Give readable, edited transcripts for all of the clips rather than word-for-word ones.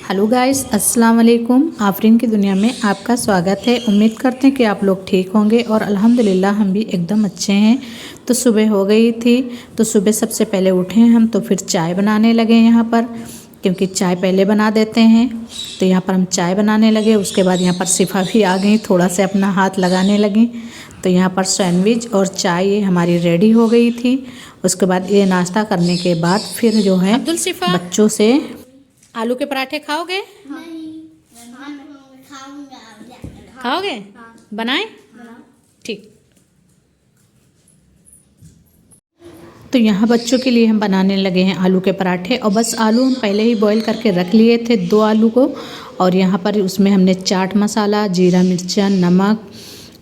Hello guys, अस्सलाम वालेकुम। आफरीन की दुनिया में आपका स्वागत है। उम्मीद करते हैं कि आप लोग ठीक होंगे और अल्हम्दुलिल्लाह हम भी एकदम अच्छे हैं। तो सुबह हो गई थी, तो सुबह सबसे पहले उठे हम तो फिर चाय बनाने लगे यहाँ पर, क्योंकि चाय पहले बना देते हैं। तो यहाँ पर हम चाय बनाने लगे। उसके बाद यहाँ पर सिफा भी आ गई, थोड़ा सा अपना हाथ लगाने लगी। तो यहाँ पर सैंडविच और चाय ये हमारी रेडी हो गई थी। उसके बाद ये नाश्ता करने के बाद फिर जो है बच्चों से आलू के पराठे खाओगे? खाओगे? बनाएं? ठीक। तो यहाँ बच्चों के लिए हम बनाने लगे हैं आलू के पराठे। और बस आलू हम पहले ही बॉईल करके रख लिए थे, 2 आलू को। और यहाँ पर उसमें हमने चाट मसाला, जीरा मिर्चा, नमक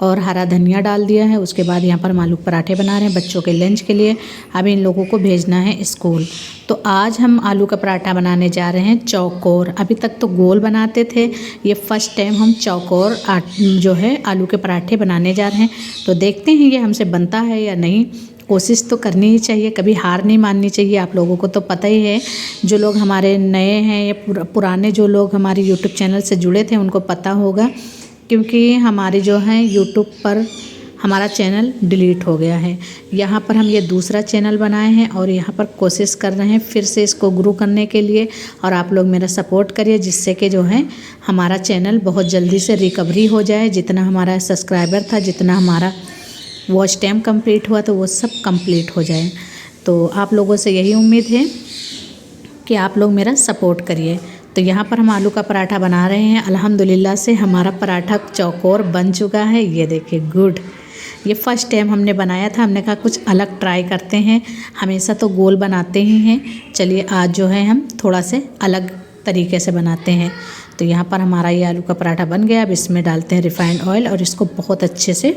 और हरा धनिया डाल दिया है। उसके बाद यहाँ पर हम आलू पराठे बना रहे हैं बच्चों के लंच के लिए। अब इन लोगों को भेजना है स्कूल। तो आज हम आलू का पराठा बनाने जा रहे हैं चौकोर। अभी तक तो गोल बनाते थे, ये फर्स्ट टाइम हम चौकोर जो है आलू के पराठे बनाने जा रहे हैं। तो देखते हैं ये हमसे बनता है या नहीं। कोशिश तो करनी ही चाहिए, कभी हार नहीं माननी चाहिए। आप लोगों को तो पता ही है, जो लोग हमारे नए हैं या पुराने जो लोग हमारे यूट्यूब चैनल से जुड़े थे उनको पता होगा, क्योंकि हमारे जो हैं यूट्यूब पर हमारा चैनल डिलीट हो गया है। यहाँ पर हम ये दूसरा चैनल बनाए हैं और यहाँ पर कोशिश कर रहे हैं फिर से इसको ग्रो करने के लिए। और आप लोग मेरा सपोर्ट करिए, जिससे कि जो है हमारा चैनल बहुत जल्दी से रिकवरी हो जाए। जितना हमारा सब्सक्राइबर था, जितना हमारा वॉच टाइम कंप्लीट हुआ, तो वो सब कंप्लीट हो जाए। तो आप लोगों से यही उम्मीद है कि आप लोग मेरा सपोर्ट करिए। तो यहाँ पर हम आलू का पराठा बना रहे हैं। अल्हम्दुलिल्लाह से हमारा पराठा चौकोर बन चुका है। ये देखिए, गुड। ये फर्स्ट टाइम हमने बनाया था, हमने कहा कुछ अलग ट्राई करते हैं। हमेशा तो गोल बनाते ही हैं, चलिए आज जो है हम थोड़ा से अलग तरीके से बनाते हैं। तो यहाँ पर हमारा ये आलू का पराठा बन गया। अब इसमें डालते हैं रिफाइंड ऑयल और इसको बहुत अच्छे से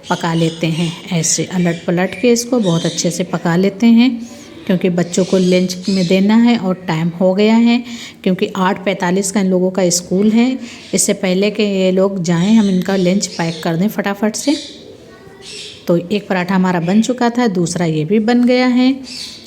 पका लेते हैं। ऐसे अलट पलट के इसको बहुत अच्छे से पका लेते हैं, क्योंकि बच्चों को लंच में देना है और टाइम हो गया है। क्योंकि 8:45 का इन लोगों का स्कूल है। इससे पहले कि ये लोग जाएं, हम इनका लंच पैक कर दें फटाफट से। तो एक पराठा हमारा बन चुका था, दूसरा ये भी बन गया है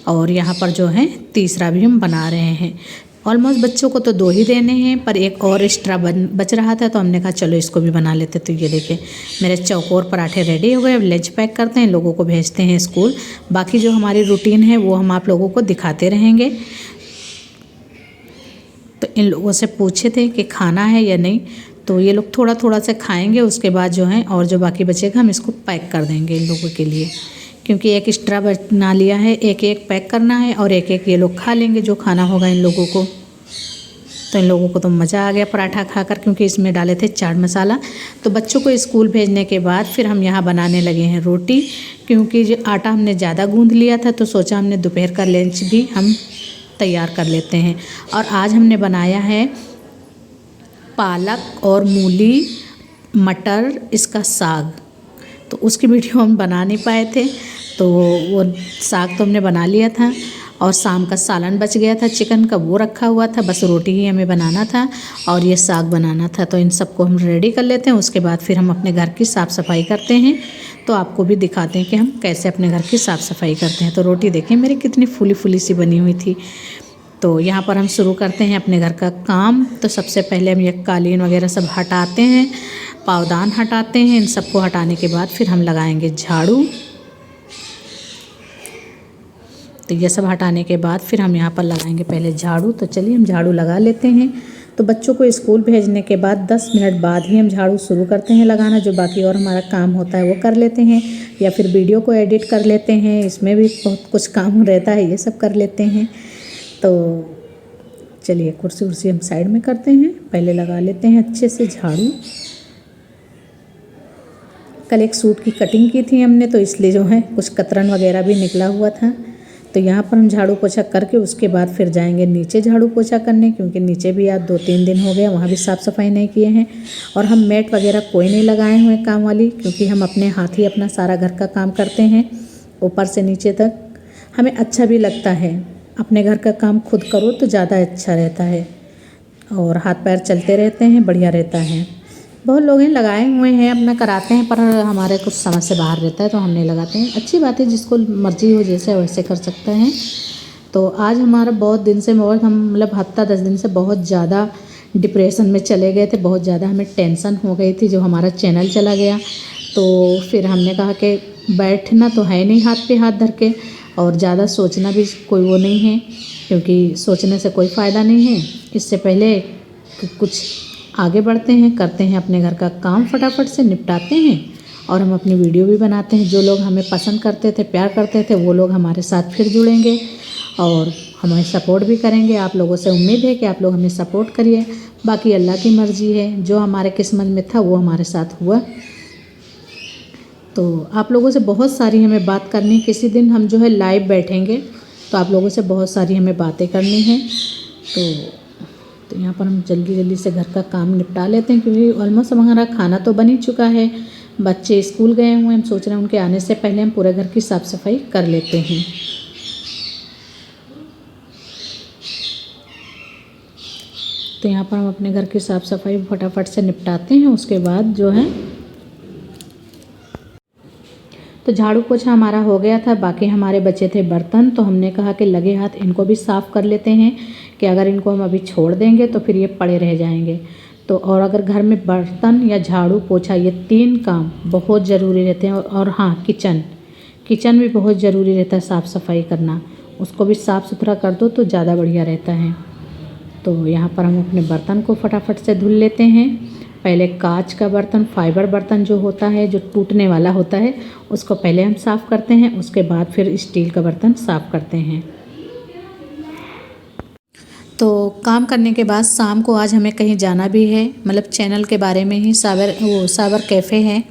और यहाँ पर जो है तीसरा भी हम बना रहे हैं। ऑलमोस्ट बच्चों को तो 2 ही देने हैं, पर एक और एक्स्ट्रा बच रहा था, तो हमने कहा चलो इसको भी बना लेते। तो ये देखिए, मेरे चौकोर पराठे रेडी हो गए। अब लंच पैक करते हैं, लोगों को भेजते हैं स्कूल। बाकी जो हमारी रूटीन है वो हम आप लोगों को दिखाते रहेंगे। तो इन लोगों से पूछे थे कि खाना है या नहीं, तो ये लोग थोड़ा थोड़ा से खाएंगे। उसके बाद जो है और जो बाकी बचेगा हम इसको पैक कर देंगे इन लोगों के लिए, क्योंकि एक एक्स्ट्रा बना लिया है। एक एक पैक करना है और एक एक ये लोग खा लेंगे जो खाना होगा इन लोगों को। तो इन लोगों को तो मज़ा आ गया पराठा खाकर, क्योंकि इसमें डाले थे चाट मसाला। तो बच्चों को स्कूल भेजने के बाद फिर हम यहाँ बनाने लगे हैं रोटी, क्योंकि जो आटा हमने ज़्यादा गूँध लिया था, तो सोचा हमने दोपहर का लंच भी हम तैयार कर लेते हैं। और आज हमने बनाया है पालक और मूली मटर इसका साग। तो उसकी वीडियो हम बना नहीं पाए थे, तो वो साग तो हमने बना लिया था। और शाम का सालन बच गया था चिकन का, वो रखा हुआ था। बस रोटी ही हमें बनाना था और ये साग बनाना था। तो इन सबको हम रेडी कर लेते हैं। उसके बाद फिर हम अपने घर की साफ़ सफाई करते हैं। तो आपको भी दिखाते हैं कि हम कैसे अपने घर की साफ़ सफाई करते हैं। तो रोटी देखिए मेरी कितनी फूली फूली सी बनी हुई थी। तो यहाँ पर हम शुरू करते हैं अपने घर का काम। तो सबसे पहले हम ये कालीन वगैरह सब हटाते हैं, पावदान हटाते हैं। इन सबको हटाने के बाद फिर हम लगाएंगे झाड़ू। तो ये सब हटाने के बाद फिर हम यहाँ पर लगाएंगे पहले झाड़ू। तो चलिए हम झाड़ू लगा लेते हैं। तो बच्चों को स्कूल भेजने के बाद 10 मिनट बाद ही हम झाड़ू शुरू करते हैं लगाना। जो बाकी और हमारा काम होता है वो कर लेते हैं, या फिर वीडियो को एडिट कर लेते हैं, इसमें भी बहुत कुछ काम रहता है, ये सब कर लेते हैं। तो चलिए कुर्सी उर्सी हम साइड में करते हैं, पहले लगा लेते हैं अच्छे से झाड़ू। कल एक सूट की कटिंग की थी हमने, तो इसलिए जो है कुछ कतरन वगैरह भी निकला हुआ था। तो यहाँ पर हम झाड़ू पोछा करके उसके बाद फिर जाएंगे नीचे झाड़ू पोछा करने, क्योंकि नीचे भी आज 2-3 दिन हो गए, वहाँ भी साफ़ सफाई नहीं किए हैं। और हम मैट वगैरह कोई नहीं लगाए हुए काम वाली, क्योंकि हम अपने हाथ ही अपना सारा घर का काम करते हैं ऊपर से नीचे तक। हमें अच्छा भी लगता है, अपने घर का काम खुद करो तो ज़्यादा अच्छा रहता है और हाथ पैर चलते रहते हैं, बढ़िया रहता है। बहुत लोग हैं लगाए हुए हैं, अपना कराते हैं, पर हमारे कुछ समझ से बाहर रहता है तो हम नहीं लगाते हैं। अच्छी बात है, जिसको मर्ज़ी हो जैसे वैसे कर सकते हैं। तो आज हमारा बहुत दिन से बहुत हम मतलब हफ्ता 10 दिन से बहुत ज़्यादा डिप्रेशन में चले गए थे, बहुत ज़्यादा हमें टेंशन हो गई थी जो हमारा चैनल चला गया। तो फिर हमने कहा कि बैठना तो है नहीं हाथ पे हाथ धर के, और ज़्यादा सोचना भी कोई वो नहीं है, क्योंकि सोचने से कोई फ़ायदा नहीं है। इससे पहले कि कुछ आगे बढ़ते हैं, करते हैं अपने घर का काम फटाफट से निपटाते हैं, और हम अपनी वीडियो भी बनाते हैं। जो लोग हमें पसंद करते थे, प्यार करते थे, वो लोग हमारे साथ फिर जुड़ेंगे और हमें सपोर्ट भी करेंगे। आप लोगों से उम्मीद है कि आप लोग हमें सपोर्ट करिए। बाकी अल्लाह की मर्ज़ी है, जो हमारे किस्मत में था वो हमारे साथ हुआ। तो आप लोगों से बहुत सारी हमें बात करनी, किसी दिन हम जो है लाइव बैठेंगे तो आप लोगों से बहुत सारी हमें बातें करनी है। तो यहाँ पर हम जल्दी से घर का काम निपटा लेते हैं, क्योंकि ऑलमोस्ट हमारा खाना तो बन ही चुका है। बच्चे स्कूल गए हुए हैं, हम सोच रहे हैं उनके आने से पहले हम पूरे घर की साफ़ सफाई कर लेते हैं। तो यहाँ पर हम अपने घर की साफ़ सफाई फटाफट से निपटाते हैं। उसके बाद जो है तो झाड़ू पोछा हमारा हो गया था, बाकी हमारे बचे थे बर्तन। तो हमने कहा कि लगे हाथ इनको भी साफ़ कर लेते हैं, कि अगर इनको हम अभी छोड़ देंगे तो फिर ये पड़े रह जाएंगे। तो और अगर घर में बर्तन या झाड़ू पोछा ये 3 काम बहुत ज़रूरी रहते हैं। और हाँ, किचन भी बहुत ज़रूरी रहता है साफ़ सफाई करना, उसको भी साफ़ सुथरा कर दो तो ज़्यादा बढ़िया रहता है। तो यहाँ पर हम अपने बर्तन को फटाफट से धुल लेते हैं। पहले कांच का बर्तन, फाइबर बर्तन जो होता है, जो टूटने वाला होता है, उसको पहले हम साफ़ करते हैं। उसके बाद फिर स्टील का बर्तन साफ़ करते हैं। तो काम करने के बाद शाम को आज हमें कहीं जाना भी है, मतलब चैनल के बारे में ही। साबर कैफ़े है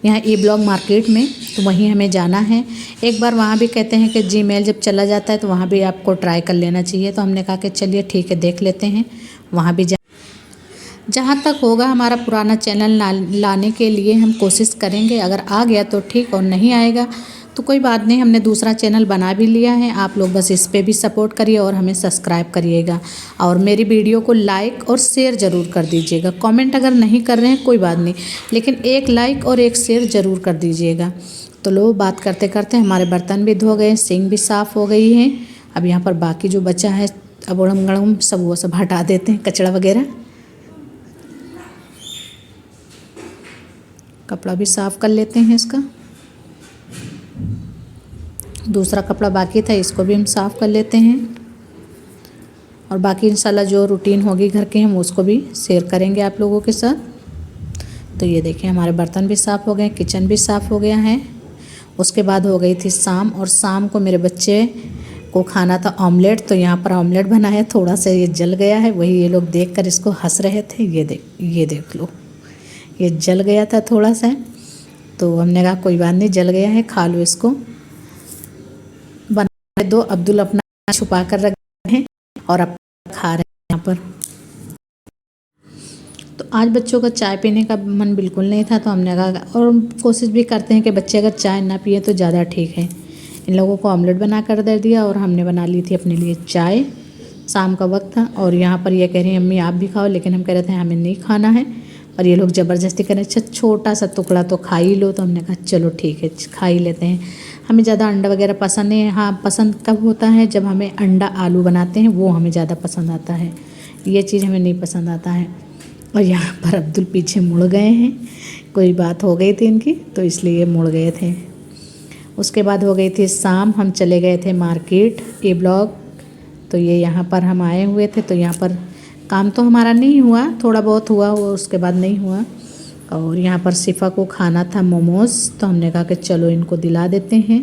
यहाँ ई ब्लॉग मार्केट में, तो वहीं हमें जाना है। एक बार वहाँ भी कहते हैं कि जीमेल जब चला जाता है तो वहाँ भी आपको ट्राई कर लेना चाहिए। तो हमने कहा कि चलिए ठीक है, देख लेते हैं, वहाँ भी जहाँ तक होगा हमारा पुराना चैनल लाने के लिए हम कोशिश करेंगे। अगर आ गया तो ठीक, और नहीं आएगा तो कोई बात नहीं, हमने दूसरा चैनल बना भी लिया है। आप लोग बस इस पे भी सपोर्ट करिए और हमें सब्सक्राइब करिएगा, और मेरी वीडियो को लाइक और शेयर ज़रूर कर दीजिएगा। कमेंट अगर नहीं कर रहे हैं कोई बात नहीं, लेकिन एक लाइक और एक शेयर ज़रूर कर दीजिएगा। तो लो, बात करते करते हमारे बर्तन भी धो गए, सिंक भी साफ़ हो गई है। अब यहाँ पर बाकी जो बचा है अब उड़म गड़म सब वो सब हटा देते हैं, कचरा वगैरह। कपड़ा भी साफ़ कर लेते हैं इसका। दूसरा कपड़ा बाकी था, इसको भी हम साफ़ कर लेते हैं। और बाकी इंशाल्लाह जो रूटीन होगी घर के, हम उसको भी शेयर करेंगे आप लोगों के साथ। तो ये देखिए हमारे बर्तन भी साफ़ हो गए, किचन भी साफ़ हो गया है। उसके बाद हो गई थी शाम, और शाम को मेरे बच्चे को खाना था ऑमलेट। तो यहाँ पर ऑमलेट बनाया, थोड़ा सा ये जल गया है, वही ये लोग देख कर इसको हंस रहे थे। ये देख लो, ये जल गया था थोड़ा सा। तो हमने कहा कोई बात नहीं, जल गया है, खा लो इसको। बना दो, अब्दुल अपना छुपा कर रखे हैं और अब खा रहे हैं यहाँ पर। तो आज बच्चों का चाय पीने का मन बिल्कुल नहीं था, तो हमने कहा, और कोशिश भी करते हैं कि बच्चे अगर चाय ना पिए तो ज़्यादा ठीक है। इन लोगों को ऑमलेट बना कर दे दिया, और हमने बना ली थी अपने लिए चाय। शाम का वक्त था, और यहाँ पर ये कह रही हैं अम्मी आप भी खाओ, लेकिन हम कह रहे थे हमें नहीं खाना है। और ये लोग ज़बरदस्ती करें, अच्छा छोटा सा टुकड़ा तो खा ही लो। तो हमने कहा चलो ठीक है, खा ही लेते हैं। हमें ज़्यादा अंडा वगैरह पसंद नहीं है। हाँ, पसंद कब होता है जब हमें अंडा आलू बनाते हैं, वो हमें ज़्यादा पसंद आता है, ये चीज़ हमें नहीं पसंद आता है। और यहाँ पर अब्दुल पीछे मुड़ गए हैं, कोई बात हो गई थी इनकी, तो इसलिए मुड़ गए थे। उसके बाद हो गई थी शाम, हम चले गए थे मार्केट ई ब्लॉग। तो ये यहाँ पर हम आए हुए थे, तो यहाँ पर काम तो हमारा नहीं हुआ, थोड़ा बहुत हुआ, वो उसके बाद नहीं हुआ। और यहाँ पर सिफ़ा को खाना था मोमोज़, तो हमने कहा कि चलो इनको दिला देते हैं।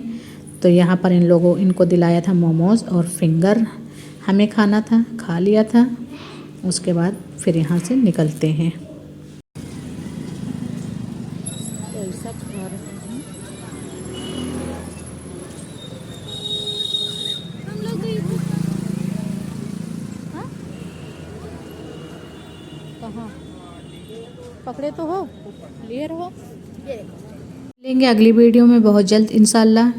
तो यहाँ पर इनको दिलाया था मोमोज़ और फिंगर, हमें खाना था, खा लिया था। उसके बाद फिर यहाँ से निकलते हैं। कहाँ पकड़े तो हो, लिए रहो, लेंगे अगली वीडियो में बहुत जल्द इंशाल्लाह।